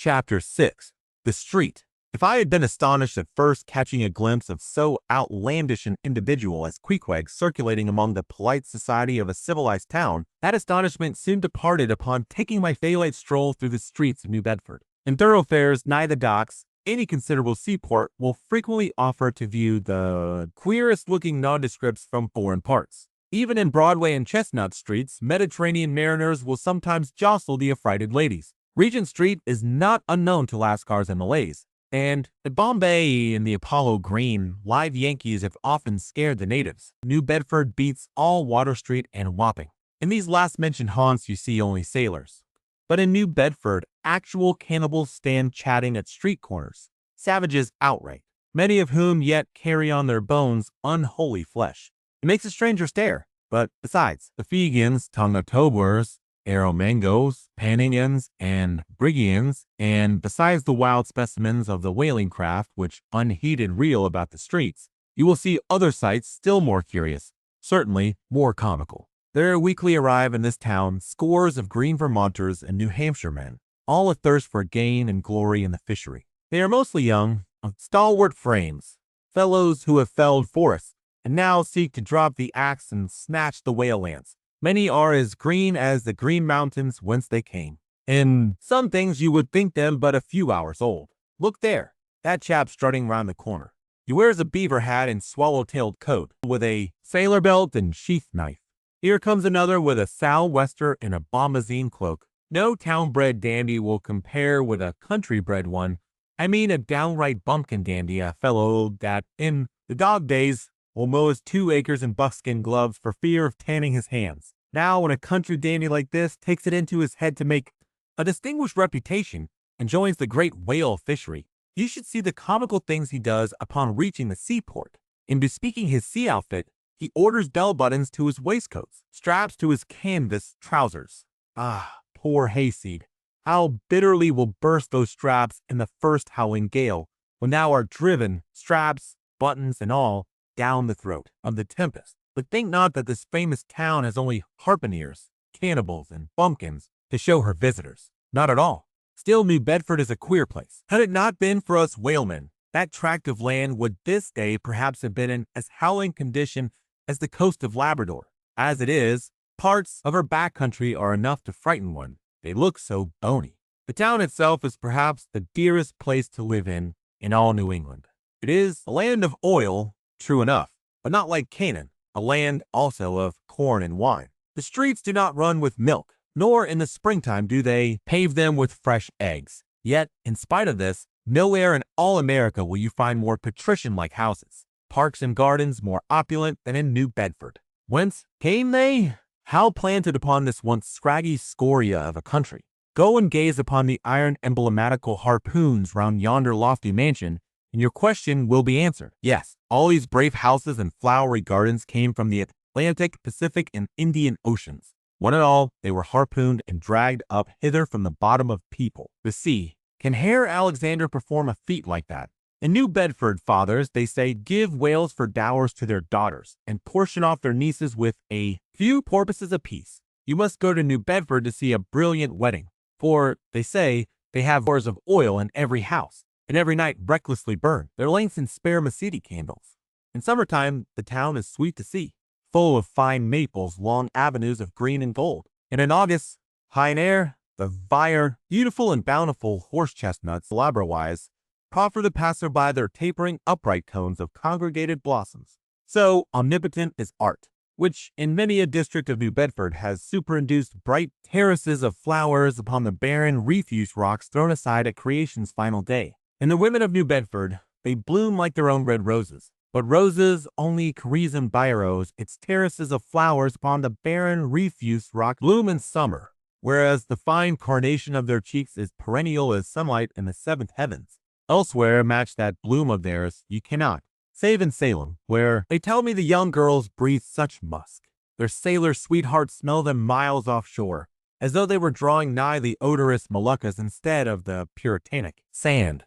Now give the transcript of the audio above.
Chapter 6. The Street. If I had been astonished at first catching a glimpse of so outlandish an individual as Queequeg circulating among the polite society of a civilized town, that astonishment soon departed upon taking my daylight stroll through the streets of New Bedford. In thoroughfares nigh the docks, any considerable seaport will frequently offer to view the queerest-looking nondescripts from foreign parts. Even in Broadway and Chestnut streets, Mediterranean mariners will sometimes jostle the affrighted ladies. Regent Street is not unknown to Lascars and Malays, and at Bombay and the Apollo Green, live Yankees have often scared the natives. New Bedford beats all Water Street and Wapping. In these last-mentioned haunts you see only sailors. But in New Bedford, actual cannibals stand chatting at street corners, savages outright, many of whom yet carry on their bones unholy flesh. It makes a stranger stare, but besides, the Fegans, Tongatobers, Aromangos, Paninians, and Brigians, and besides the wild specimens of the whaling craft which unheeded reel about the streets, you will see other sights still more curious, certainly more comical. There weekly arrive in this town scores of green Vermonters and New Hampshire men, all athirst for gain and glory in the fishery. They are mostly young, of stalwart frames, fellows who have felled forests, and now seek to drop the axe and snatch the whale lance. Many are as green as the green mountains whence they came. In some things you would think them but a few hours old. Look there, that chap strutting round the corner. He wears a beaver hat and swallow-tailed coat, with a sailor belt and sheath knife. Here comes another with a sou'wester and a bombazine cloak. No town-bred dandy will compare with a country-bred one. I mean a downright bumpkin dandy, a fellow that, in the dog days, will mow his 2 acres in buckskin gloves for fear of tanning his hands. Now, when a country dandy like this takes it into his head to make a distinguished reputation and joins the great whale fishery, you should see the comical things he does upon reaching the seaport. In bespeaking his sea outfit, he orders bell buttons to his waistcoats, straps to his canvas trousers. Ah, poor hayseed! How bitterly will burst those straps in the first howling gale, when thou art driven, straps, buttons, and all, down the throat of the tempest. But think not that this famous town has only harpooneers, cannibals, and bumpkins to show her visitors. Not at all. Still, New Bedford is a queer place. Had it not been for us whalemen, that tract of land would this day perhaps have been in as howling condition as the coast of Labrador. As it is, parts of her back country are enough to frighten one. They look so bony. The town itself is perhaps the dearest place to live in all New England. It is a land of oil, true enough, but not like Canaan, a land also of corn and wine. The streets do not run with milk, nor in the springtime do they pave them with fresh eggs. Yet, in spite of this, nowhere in all America will you find more patrician-like houses, parks and gardens more opulent than in New Bedford. Whence came they? How planted upon this once scraggy scoria of a country? Go and gaze upon the iron emblematical harpoons round yonder lofty mansion, and your question will be answered. Yes, all these brave houses and flowery gardens came from the Atlantic, Pacific, and Indian Oceans. One and all, they were harpooned and dragged up hither from the bottom of people, the sea. Can Herr Alexander perform a feat like that? In New Bedford, fathers, they say, give whales for dowers to their daughters, and portion off their nieces with a few porpoises apiece. You must go to New Bedford to see a brilliant wedding, for, they say, they have bores of oil in every house, and every night recklessly burn their lamps in spermaceti candles. In summertime, the town is sweet to see, full of fine maples, long avenues of green and gold. And in August, high in air, the vire, beautiful and bountiful horse chestnuts, labra-wise, proffer the passer-by their tapering upright cones of congregated blossoms. So omnipotent is art, which in many a district of New Bedford has superinduced bright terraces of flowers upon the barren refuse rocks thrown aside at creation's final day. And the women of New Bedford, they bloom like their own red roses. But roses only Charizum biros, its terraces of flowers upon the barren refuse rock bloom in summer, whereas the fine carnation of their cheeks is perennial as sunlight in the seventh heavens. Elsewhere match that bloom of theirs you cannot, save in Salem, where they tell me the young girls breathe such musk. Their sailor sweethearts smell them miles offshore, as though they were drawing nigh the odorous Moluccas instead of the puritanic sand.